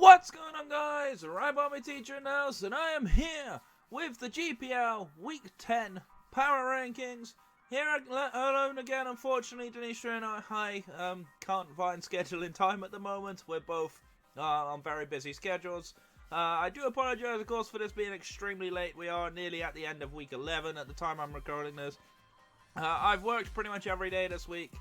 What's going on, guys? Rabbi Teacher in the house, and I am here with the GPL Week 10 Power Rankings. Here alone again, unfortunately. Denisha and I can't find scheduling time at the moment. We're both on very busy schedules. I do apologize, of course, for this being extremely late. We are nearly at the end of Week 11 at the time I'm recording this. I've worked pretty much every day this week.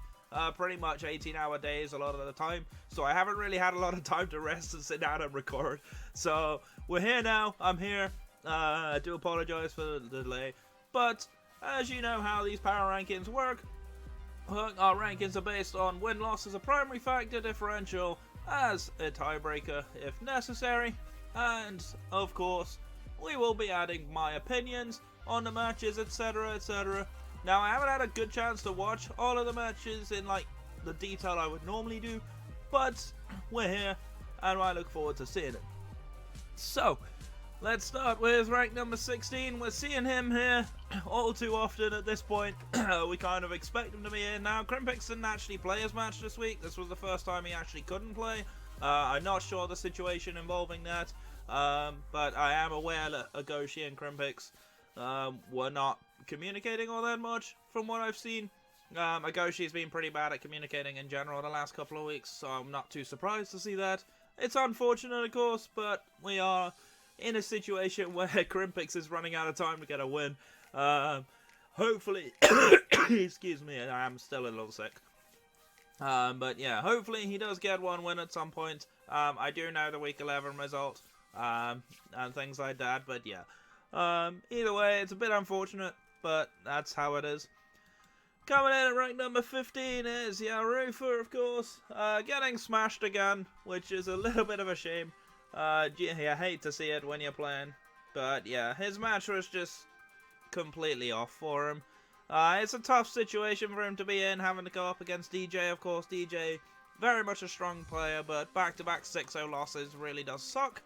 Pretty much 18-hour days a lot of the time, so I haven't really had a lot of time to rest and sit down and record. So we're here now. I'm here. I do apologize for the delay, but as you know how these power rankings work, our rankings are based on win-loss as a primary factor, differential as a tiebreaker if necessary, and of course we will be adding my opinions on the matches, etc, etc. Now, I haven't had a good chance to watch all of the matches in, the detail I would normally do, but we're here, and I look forward to seeing it. So, let's start with rank number 16. We're seeing him here all too often at this point. We kind of expect him to be in. Now, Crimpix didn't actually play his match this week. This was the first time he actually couldn't play. I'm not sure the situation involving that, but I am aware that Agoshi and Crimpix were not communicating all that much from what I've seen. Agoshi's been pretty bad at communicating in general the last couple of weeks, so I'm not too surprised to see that. It's unfortunate, of course, but we are in a situation where Crimpix is running out of time to get a win. Hopefully, excuse me, I am still a little sick. But yeah, hopefully he does get one win at some point. I do know the Week 11 result, and things like that, but yeah. Either way, it's a bit unfortunate, but that's how it is. Coming in at rank number 15 is Yarufa, of course, getting smashed again, which is a little bit of a shame. I hate to see it when you're playing, but yeah, his match was just completely off for him. It's a tough situation for him to be in, having to go up against DJ, of course. DJ, very much a strong player, but back-to-back 6-0 losses really does suck.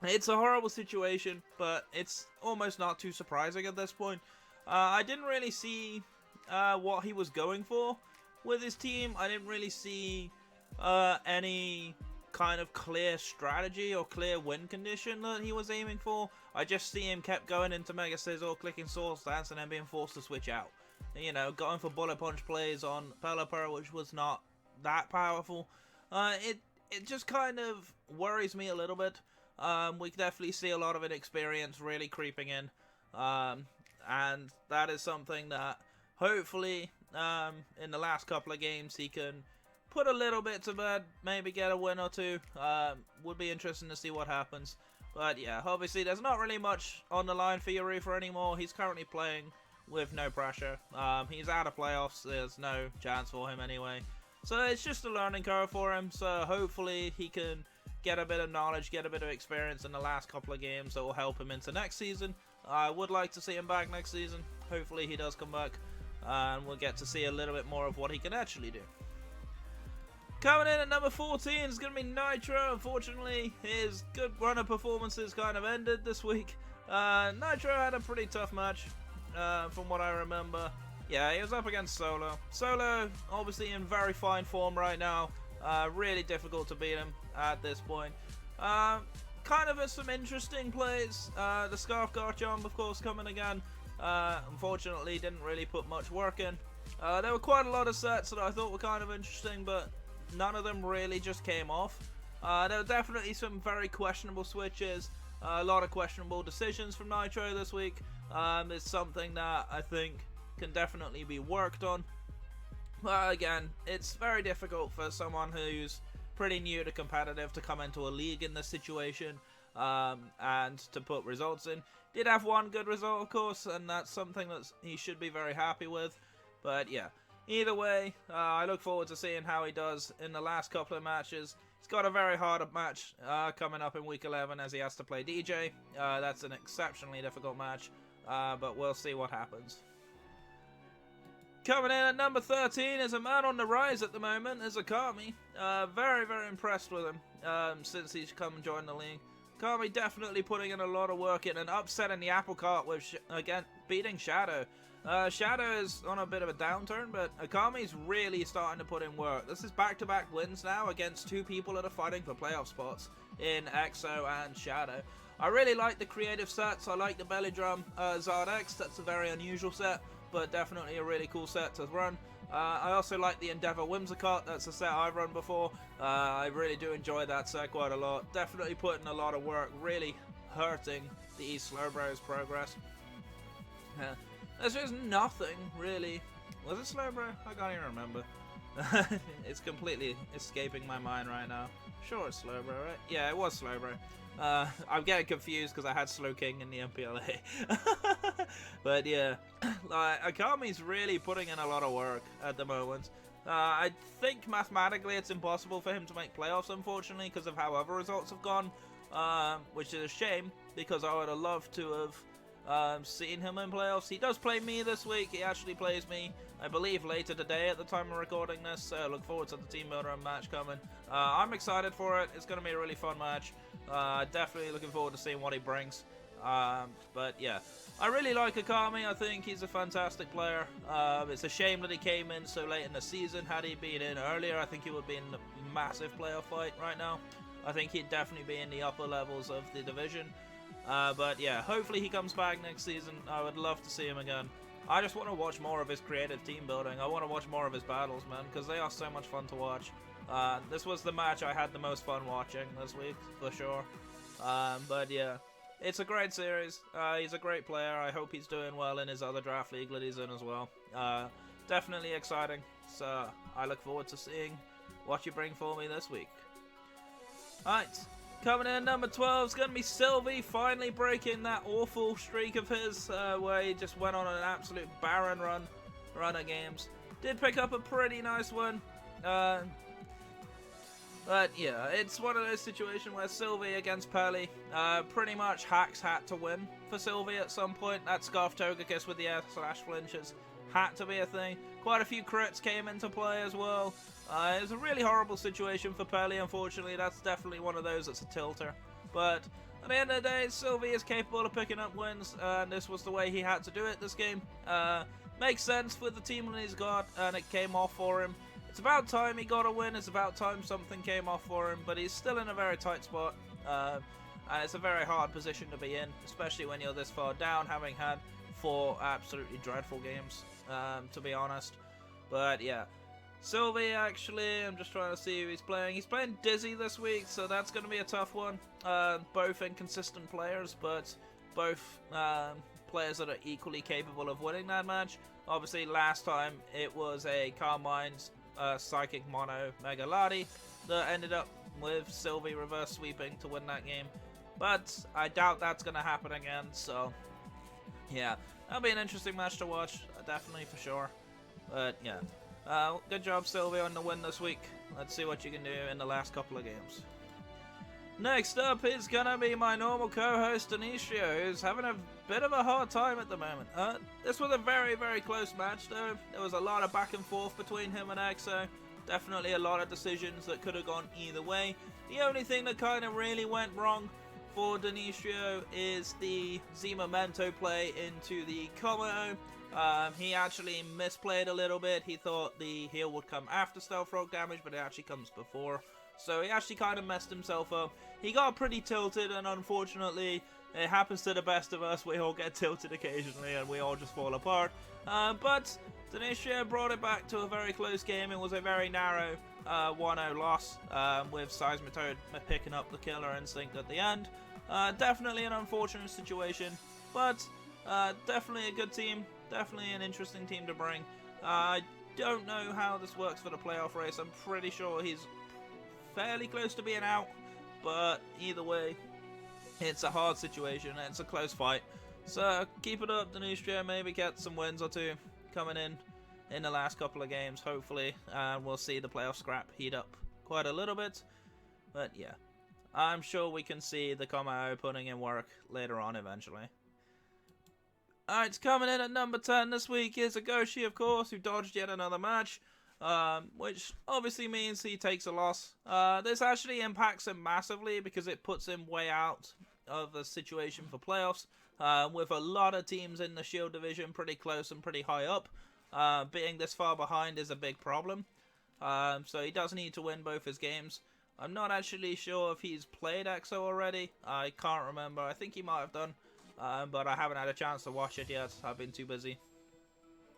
It's a horrible situation, but it's almost not too surprising at this point. I didn't really see what he was going for with his team. I didn't really see any kind of clear strategy or clear win condition that he was aiming for. I just see him kept going into Mega Sizzle, clicking Source Dance, and then being forced to switch out. You know, going for bullet punch plays on Pelipper, which was not that powerful. It just kind of worries me a little bit. We definitely see a lot of inexperience really creeping in, and that is something that hopefully in the last couple of games he can put a little bit to bed, maybe get a win or two. Would be interesting to see what happens. But yeah, obviously there's not really much on the line for Yarufa anymore. He's currently playing with no pressure. He's out of playoffs, there's no chance for him anyway. So it's just a learning curve for him, so hopefully he can get a bit of knowledge, get a bit of experience in the last couple of games that will help him into next season. I would like to see him back next season. Hopefully he does come back, and we'll get to see a little bit more of what he can actually do. Coming in at number 14 is going to be Nitro. Unfortunately, his good run of performances kind of ended this week. Nitro had a pretty tough match, from what I remember. Yeah, he was up against Solo. Solo, obviously in very fine form right now. Really difficult to beat him at this point. Kind of some interesting plays. The Scarf Guard Jump, of course, coming again. Unfortunately, didn't really put much work in. There were quite a lot of sets that I thought were kind of interesting, but none of them really just came off. There were definitely some very questionable switches. A lot of questionable decisions from Nitro this week. It's something that I think can definitely be worked on. But again, it's very difficult for someone who's pretty new to competitive to come into a league in this situation and to put results in. Did have one good result, of course, and that's something that he should be very happy with. But yeah, either way, I look forward to seeing how he does in the last couple of matches. He's got a very hard match coming up in Week 11 as he has to play DJ. That's an exceptionally difficult match, but we'll see what happens. Coming in at number 13 is a man on the rise at the moment, is Akami. Very, very impressed with him since he's come and joined the league. Akami definitely putting in a lot of work in and upsetting the apple cart with, again, beating Shadow. Shadow is on a bit of a downturn, but Akami's really starting to put in work. This is back-to-back wins now against two people that are fighting for playoff spots in EXO and Shadow. I really like the creative sets. I like the Belly Drum Zard X. That's a very unusual set, but definitely a really cool set to run. I also like the Endeavor Whimsicott. That's a set I've run before. I really do enjoy that set quite a lot. Definitely putting a lot of work, really hurting the East Slowbro's progress. There's just nothing, really. Was it Slowbro? I can't even remember. It's completely escaping my mind right now. Sure it's Slowbro, right? Yeah, it was Slowbro. I'm getting confused because I had Slow King in the MPLA. But yeah, Akami's really putting in a lot of work at the moment. I think mathematically it's impossible for him to make playoffs, unfortunately, because of how other results have gone. Which is a shame, because I would have loved to have seen him in playoffs. He does play me this week. He actually plays me, I believe, later today at the time of recording this. So look forward to the Team Builder match coming. I'm excited for it. It's going to be a really fun match. Definitely looking forward to seeing what he brings. But yeah, I really like Akami. I think he's a fantastic player. It's a shame that he came in so late in the season. Had he been in earlier, I think he would be in a massive playoff fight right now. I think he'd definitely be in the upper levels of the division. But yeah, hopefully he comes back next season. I would love to see him again. I just want to watch more of his creative team building. I want to watch more of his battles, man, because they are so much fun to watch. This was the match I had the most fun watching this week, for sure. But yeah, it's a great series. He's a great player. I hope he's doing well in his other draft league that he's in as well. Definitely exciting. So I look forward to seeing what you bring for me this week. Alright, coming in at number 12 is going to be Sylvie, finally breaking that awful streak of his where he just went on an absolute barren run of games. Did pick up a pretty nice one. But yeah, it's one of those situations where Sylvie against Pearly, pretty much Hacks had to win for Sylvie at some point. That Scarf Togekiss with the air slash flinches had to be a thing. Quite a few crits came into play as well. It was a really horrible situation for Pearly, unfortunately. That's definitely one of those that's a tilter. But at the end of the day, Sylvie is capable of picking up wins, and this was the way he had to do it this game. Makes sense with the team that he's got, and it came off for him. It's about time he got a win. It's about time something came off for him, but he's still in a very tight spot. And it's a very hard position to be in, especially when you're this far down, having had 4 absolutely dreadful games, to be honest. But yeah, Sylvie, actually, I'm just trying to see who he's playing. He's playing Dizzy this week, so that's going to be a tough one. Both inconsistent players, but both players that are equally capable of winning that match. Obviously, last time it was a Carmine's Psychic Mono Mega Ladi that ended up with Sylvie reverse sweeping to win that game. But I doubt that's going to happen again, so yeah, that'll be an interesting match to watch, definitely for sure. But yeah, good job Sylvie on the win this week. Let's see what you can do in the last couple of games. Next up is gonna be my normal co-host Denisio, who's having a bit of a hard time at the moment. This was a very, very close match though. There was a lot of back and forth between him and EXO. Definitely a lot of decisions that could have gone either way. The only thing that kind of really went wrong for Denisio is the Z-Memento play into the Kommo. He actually misplayed a little bit. He thought the heal would come after Stealth Rock damage, but it actually comes before. So he actually kind of messed himself up. He got pretty tilted, and unfortunately, it happens to the best of us. We all get tilted occasionally, and we all just fall apart. But Denisio brought it back to a very close game. It was a very narrow 1-0 loss, with Seismitoad picking up the killer instinct at the end. Definitely an unfortunate situation, but definitely a good team. Definitely an interesting team to bring. I don't know how this works for the playoff race. I'm pretty sure he's fairly close to being out, but either way, it's a hard situation and it's a close fight. So keep it up, Denisio. Maybe get some wins or two coming in the last couple of games, hopefully, and we'll see the playoff scrap heat up quite a little bit. But yeah, I'm sure we can see the Kommo putting in work later on eventually. Alright, coming in at number 10 this week is Agoshi, of course, who dodged yet another match. which obviously means he takes a loss. This actually impacts him massively because it puts him way out of the situation for playoffs, with a lot of teams in the Shield division pretty close and pretty high up. Being this far behind is a big problem. So he does need to win both his games. I'm not actually sure if he's played EXO already. I can't remember. I think he might have done, but I haven't had a chance to watch it yet. I've been too busy.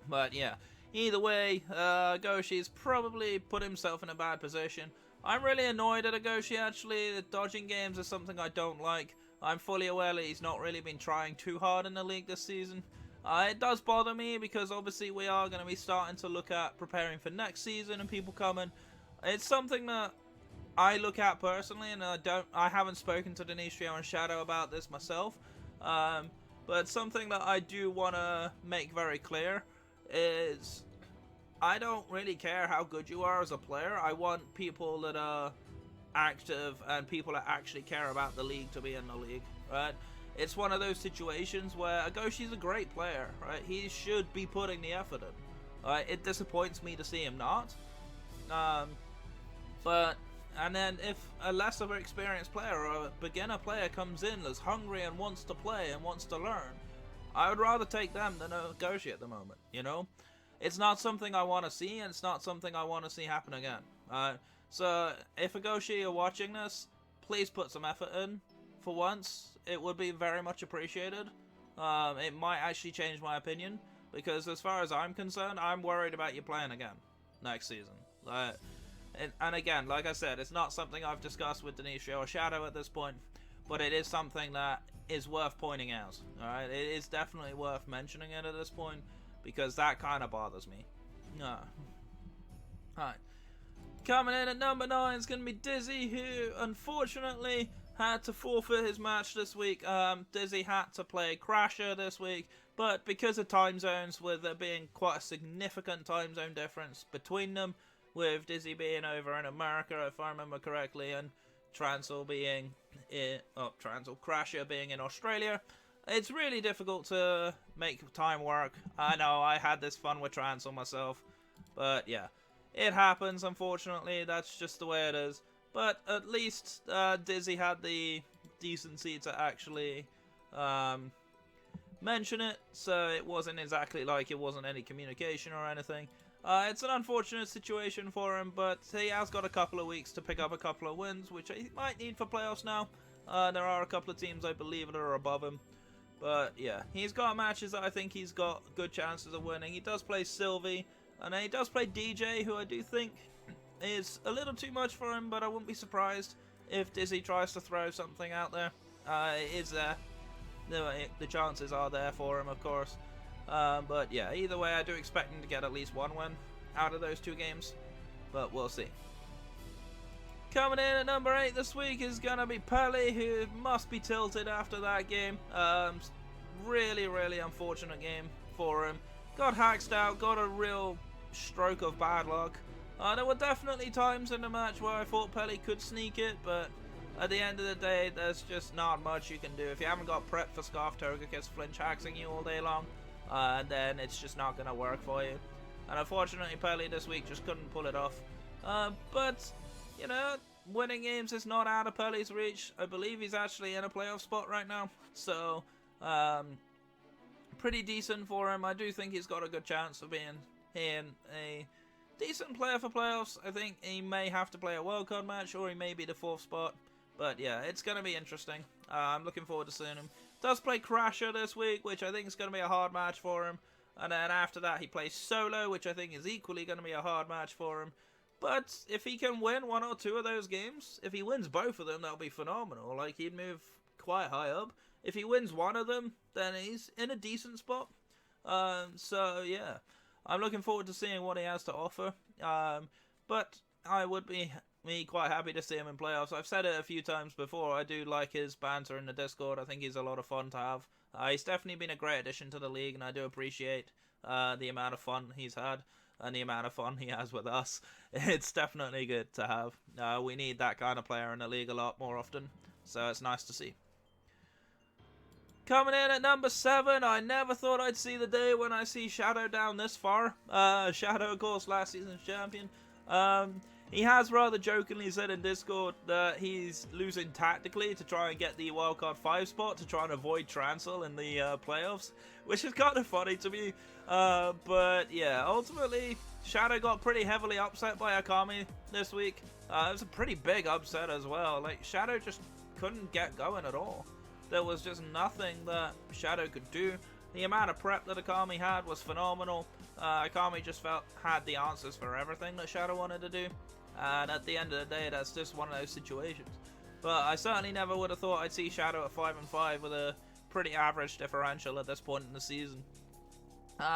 But yeah, either way, Goshi's probably put himself in a bad position. I'm really annoyed at Agoshi, actually. The dodging games is something I don't like. I'm fully aware that he's not really been trying too hard in the league this season. It does bother me because obviously we are going to be starting to look at preparing for next season and people coming. It's something that I look at personally, and I haven't spoken to Denisio and Shadow about this myself. But something that I do want to make very clear is I don't really care how good you are as a player. I want people that are active and people that actually care about the league to be in the league, right? It's one of those situations where Agoshi's a great player, right? He should be putting the effort in. Right? It disappoints me to see him not. And then if a less of an experienced player or a beginner player comes in that's hungry and wants to play and wants to learn, I would rather take them than Agoshi at the moment, you know? It's not something I want to see, and it's not something I want to see happen again. So if Agoshi are watching this, please put some effort in. For once, it would be very much appreciated. It might actually change my opinion, because as far as I'm concerned, I'm worried about you playing again next season. And again, like I said, it's not something I've discussed with Denisio or Shadow at this point, but it is something that is worth pointing out. Alright, it is definitely worth mentioning it at this point, because that kind of bothers me. Alright. Coming in at number 9 is going to be Dizzy, who unfortunately had to forfeit his match this week. Dizzy had to play Crasher this week, but because of time zones, with there being quite a significant time zone difference between them, with Dizzy being over in America, if I remember correctly, and Crasher being in Australia, it's really difficult to make time work. I know, I had this fun with Transel myself, but yeah, it happens, unfortunately. That's just the way it is. But at least Dizzy had the decency to actually mention it, so it wasn't exactly like it wasn't any communication or anything. It's an unfortunate situation for him, but he has got a couple of weeks to pick up a couple of wins, which he might need for playoffs now. There are a couple of teams, I believe, that are above him. But yeah, he's got matches that I think he's got good chances of winning. He does play Sylvie, and he does play DJ, who I do think is a little too much for him, but I wouldn't be surprised if Dizzy tries to throw something out there. It is there. The chances are there for him, of course. But yeah, either way, I do expect him to get at least one win out of those two games, but we'll see. Coming in at number 8 this week is going to be Pelly, who must be tilted after that game. Really, really unfortunate game for him. Got hacked out, got a real stroke of bad luck. There were definitely times in the match where I thought Pelly could sneak it, but at the end of the day, there's just not much you can do. If you haven't got prep for Scarf Togekiss flinch haxing you all day long, then it's just not going to work for you. And unfortunately, Pelly this week just couldn't pull it off. But, you know, winning games is not out of Pelly's reach. I believe he's actually in a playoff spot right now. So, pretty decent for him. I do think he's got a good chance of being a decent player for playoffs. I think he may have to play a wildcard match, or he may be the 4th spot. But yeah, it's going to be interesting. I'm looking forward to seeing him. Does play Crasher this week, which I think is going to be a hard match for him. And then after that, he plays Solo, which I think is equally going to be a hard match for him. But if he can win 1 or 2 of those games, if he wins both of them, that'll be phenomenal. Like, he'd move quite high up. If he wins one of them, then he's in a decent spot. So yeah, I'm looking forward to seeing what he has to offer. But I would be quite happy to see him in playoffs. I've said it a few times before. I do like his banter in the Discord. I think he's a lot of fun to have. He's definitely been a great addition to the league, and I do appreciate the amount of fun he's had and the amount of fun he has with us. It's definitely good to have. We need that kind of player in the league a lot more often, so it's nice to see. Coming in at number 7, I never thought I'd see the day when I see Shadow down this far. Shadow, of course, last season's champion. He has rather jokingly said in Discord that he's losing tactically to try and get the wildcard 5 spot to try and avoid Transel in the playoffs, which is kind of funny to me. But yeah, ultimately, Shadow got pretty heavily upset by Akami this week. It was a pretty big upset as well. Like, Shadow just couldn't get going at all. There was just nothing that Shadow could do. The amount of prep that Akami had was phenomenal. Akami just had the answers for everything that Shadow wanted to do. And at the end of the day, that's just one of those situations. But I certainly never would have thought I'd see Shadow at 5-5 with a pretty average differential at this point in the season.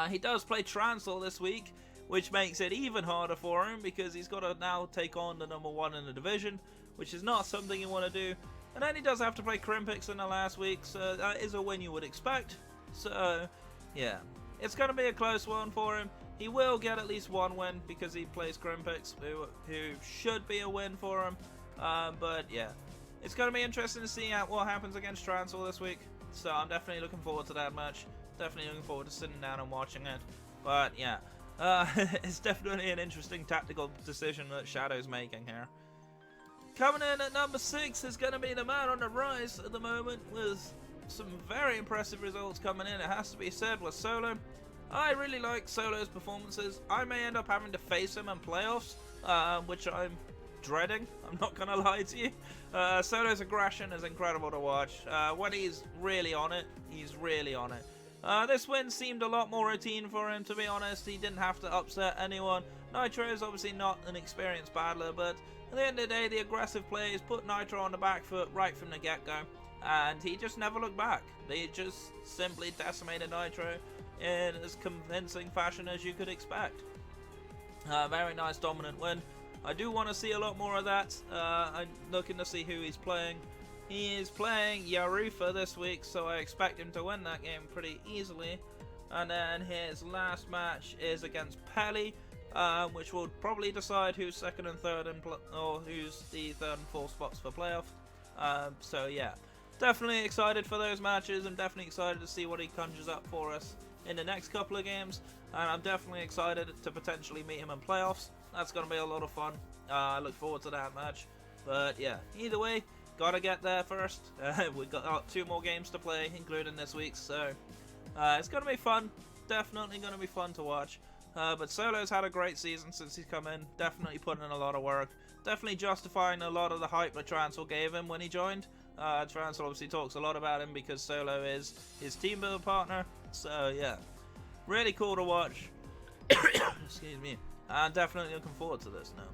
He does play Transel this week, which makes it even harder for him because he's got to now take on the number 1 in the division, which is not something you want to do. And then he does have to play Crimpix in the last week, so that is a win you would expect. So, yeah, it's going to be a close one for him. He will get at least one win because he plays Crimpix, who should be a win for him. But yeah, it's going to be interesting to see what happens against Transel this week. So I'm definitely looking forward to that match. Definitely looking forward to sitting down and watching it. But yeah, it's definitely an interesting tactical decision that Shadow's making here. Coming in at number 6 is going to be the man on the rise at the moment with some very impressive results coming in, it has to be said, with Solo. I really like Solo's performances. I may end up having to face him in playoffs, which I'm dreading, I'm not going to lie to you. Solo's aggression is incredible to watch. When he's really on it, he's really on it. This win seemed a lot more routine for him, to be honest. He didn't have to upset anyone. Nitro is obviously not an experienced battler, but at the end of the day, the aggressive plays put Nitro on the back foot right from the get-go, and he just never looked back. They just simply decimated Nitro in as convincing fashion as you could expect. Very nice dominant win. I do want to see a lot more of that. I'm looking to see who he's playing. He is playing Yarufa this week, so I expect him to win that game pretty easily. And then his last match is against Pelly, which will probably decide who's second and third, or who's the third and fourth spots for playoff. So yeah, definitely excited for those matches. I'm definitely excited to see what he conjures up for us in the next couple of games, and I'm definitely excited to potentially meet him in playoffs. That's going to be a lot of fun. I look forward to that match. But yeah, either way, gotta get there first. We've got 2 more games to play, including this week's, so it's going to be fun. Definitely going to be fun to watch. But Solo's had a great season since he's come in. Definitely putting in a lot of work. Definitely justifying a lot of the hype that Transel gave him when he joined. Transel obviously talks a lot about him because Solo is his team build partner. So yeah, really cool to watch. Excuse me. I'm definitely looking forward to this now.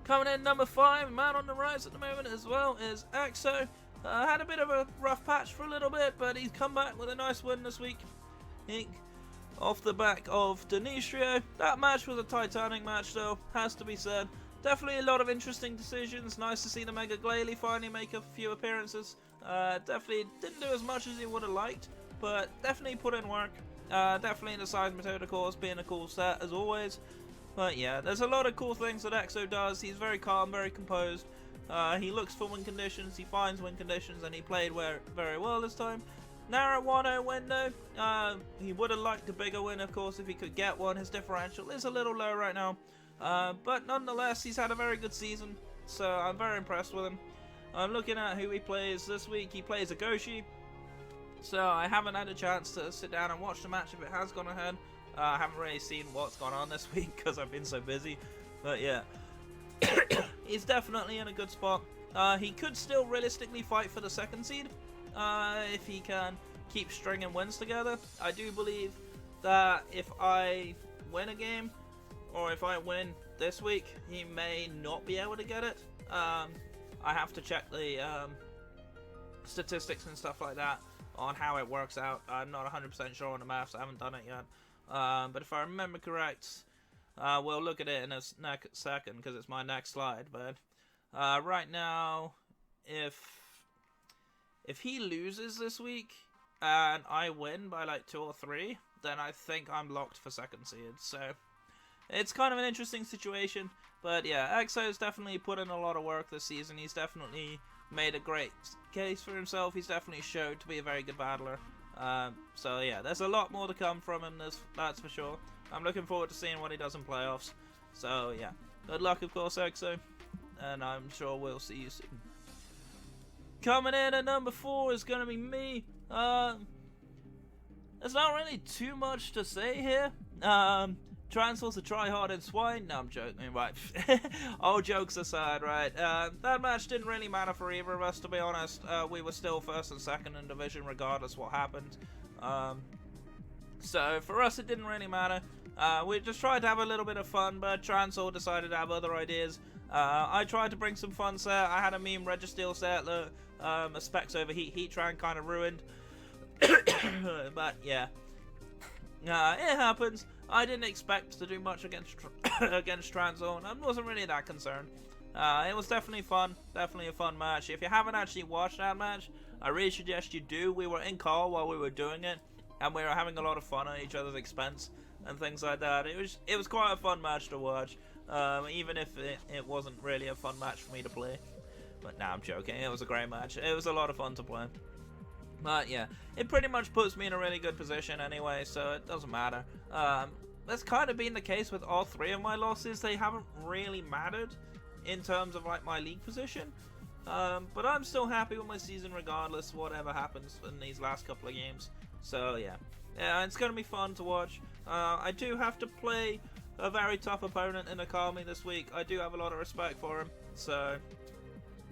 Coming in number 5, man on the rise at the moment as well, is EXO. Had a bit of a rough patch for a little bit, but he's come back with a nice win this week. Off the back of Denistrio. That match was a Titanic match though, has to be said. Definitely a lot of interesting decisions. Nice to see the Mega Glalie finally make a few appearances. Definitely didn't do as much as he would have liked, but definitely put in work. Definitely the Seismitoad course being a cool set as always. But yeah, there's a lot of cool things that EXO does. He's very calm, very composed. He looks for win conditions, he finds win conditions, and he played very well this time. Narrow 1-0 win though. He would have liked a bigger win, of course, if he could get one. His differential is a little low right now. But nonetheless, he's had a very good season, so I'm very impressed with him. I'm looking at who he plays this week. He plays Agoshi, so I haven't had a chance to sit down and watch the match if it has gone ahead. I haven't really seen what's gone on this week because I've been so busy, but yeah. He's definitely in a good spot. He could still realistically fight for the 2nd seed if he can keep stringing wins together. I do believe that if I win a game, or if I win this week, he may not be able to get it. I have to check the statistics and stuff like that on how it works out. I'm not 100% sure on the maths, I haven't done it yet. But if I remember correct, we'll look at it in a second because it's my next slide. But right now, if he loses this week and I win by like 2 or 3, then I think I'm locked for 2nd seed. So it's kind of an interesting situation. But yeah, EXO's definitely put in a lot of work this season. He's definitely made a great case for himself. He's definitely showed to be a very good battler. So yeah, there's a lot more to come from him, that's for sure. I'm looking forward to seeing what he does in playoffs. So yeah, good luck of course, EXO, and I'm sure we'll see you soon. Coming in at number 4 is going to be me. There's not really too much to say here. Transil's a try-hard and swine. No, I'm joking, right. All jokes aside, right. That match didn't really matter for either of us, to be honest. We were still first and second in division regardless what happened. So for us it didn't really matter. We just tried to have a little bit of fun, but Transil decided to have other ideas. I tried to bring some fun set. I had a meme Registeel set that a Specs Overheat Heatran kind of ruined. But yeah, it happens. I didn't expect to do much against Transil, and I wasn't really that concerned. It was definitely fun, definitely a fun match. If you haven't actually watched that match, I really suggest you do. We were in call while we were doing it, and we were having a lot of fun at each other's expense and things like that. It was quite a fun match to watch, even if it wasn't really a fun match for me to play. But nah, I'm joking. It was a great match. It was a lot of fun to play. But yeah, it pretty much puts me in a really good position anyway, so it doesn't matter. That's kind of been the case with all 3 of my losses. They haven't really mattered in terms of like my league position. But I'm still happy with my season regardless, whatever happens in these last couple of games. So yeah, it's going to be fun to watch. I do have to play a very tough opponent in Akami this week. I do have a lot of respect for him, so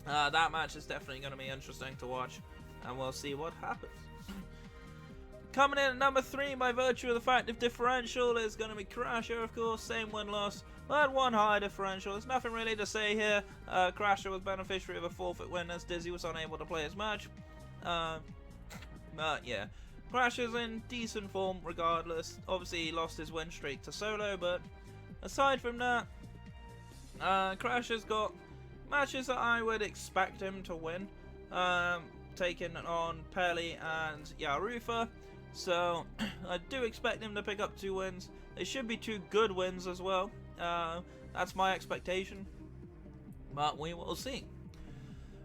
that match is definitely going to be interesting to watch, and we'll see what happens. Coming in at number 3, by virtue of the fact of differential, is going to be Crasher, of course. Same win-loss, but 1 high differential. There's nothing really to say here. Crasher was beneficiary of a forfeit win as Dizzy was unable to play his match. But yeah, Crasher's in decent form regardless. Obviously he lost his win streak to Solo, but aside from that, Crasher's got matches that I would expect him to win. Taking on Peli and Yarufa. So I do expect him to pick up 2 wins. They should be 2 good wins as well. That's my expectation, but we will see.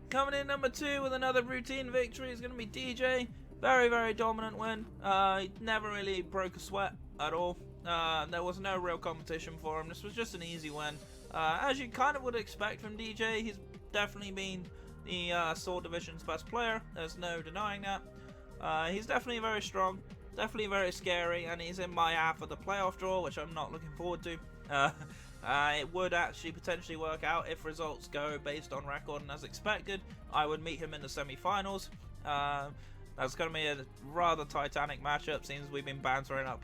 Coming in number 2 with another routine victory is going to be DJ. Very, very dominant win. He never really broke a sweat at all. There was no real competition for him. This was just an easy win. As you kind of would expect from DJ, he's definitely been the Sword Division's best player. There's no denying that. He's definitely very strong, definitely very scary, and he's in my half of the playoff draw, which I'm not looking forward to. It would actually potentially work out if results go based on record and as expected. I would meet him in the semi-finals. That's going to be a rather titanic matchup, since we've been bantering up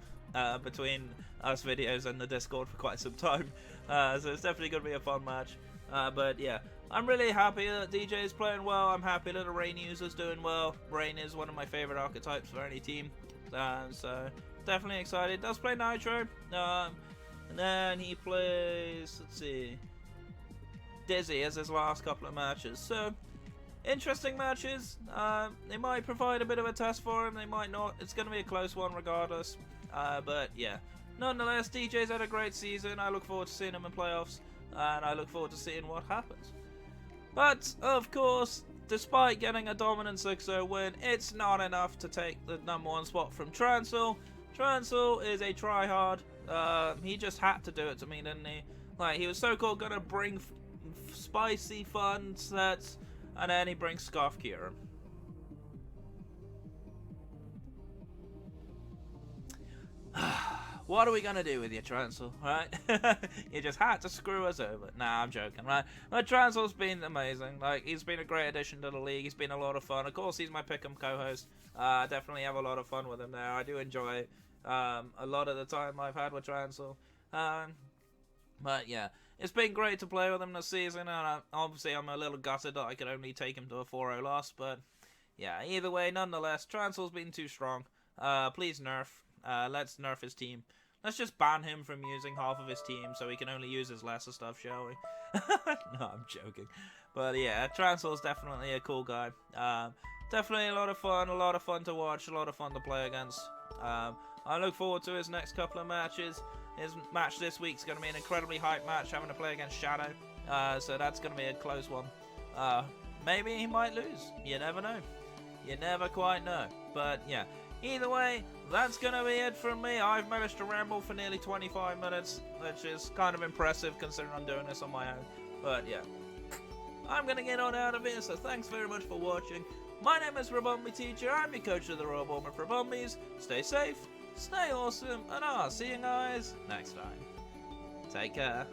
between us videos and the Discord for quite some time. So it's definitely going to be a fun match. But yeah, I'm really happy that DJ is playing well. I'm happy that the Rain user's doing well. Rain is one of my favorite archetypes for any team. So definitely excited. Does play Nitro. And then he plays, let's see, Dizzy as his last couple of matches. So interesting matches. They might provide a bit of a test for him. They might not. It's going to be a close one regardless. But yeah, nonetheless, DJ's had a great season. I look forward to seeing him in playoffs, and I look forward to seeing what happens. But of course, despite getting a dominant 6-0 win, it's not enough to take the number 1 spot from Transil. Transil is a tryhard. He just had to do it to me, didn't he? Like, he was so-called gonna bring spicy fun sets, and then he brings Scarf Kieran. What are we gonna do with you, Transil, right? You just had to screw us over. Nah, I'm joking, right? But Transil's been amazing. Like, he's been a great addition to the league. He's been a lot of fun. Of course, he's my Pick'em co-host. Definitely have a lot of fun with him there. I do enjoy a lot of the time I've had with Transil. But yeah, it's been great to play with him this season, and obviously I'm a little gutted that I could only take him to a 4-0 loss, but yeah, either way, nonetheless, Transil's been too strong. Please nerf. Let's nerf his team. Let's just ban him from using half of his team so he can only use his lesser stuff, shall we? No, I'm joking. But yeah, Transil's definitely a cool guy. Definitely a lot of fun to watch, a lot of fun to play against. I look forward to his next couple of matches. His match this week's going to be an incredibly hype match, having to play against Shadow. So that's going to be a close one. maybe he might lose. You never know. You never quite know. But yeah, either way, that's going to be it from me. I've managed to ramble for nearly 25 minutes, which is kind of impressive considering I'm doing this on my own. But yeah, I'm going to get on out of here, so thanks very much for watching. My name is Rabombi Teacher. I'm your coach of the Royal Bournemouth Rabombis. Stay safe, stay awesome, and I'll see you guys next time. Take care.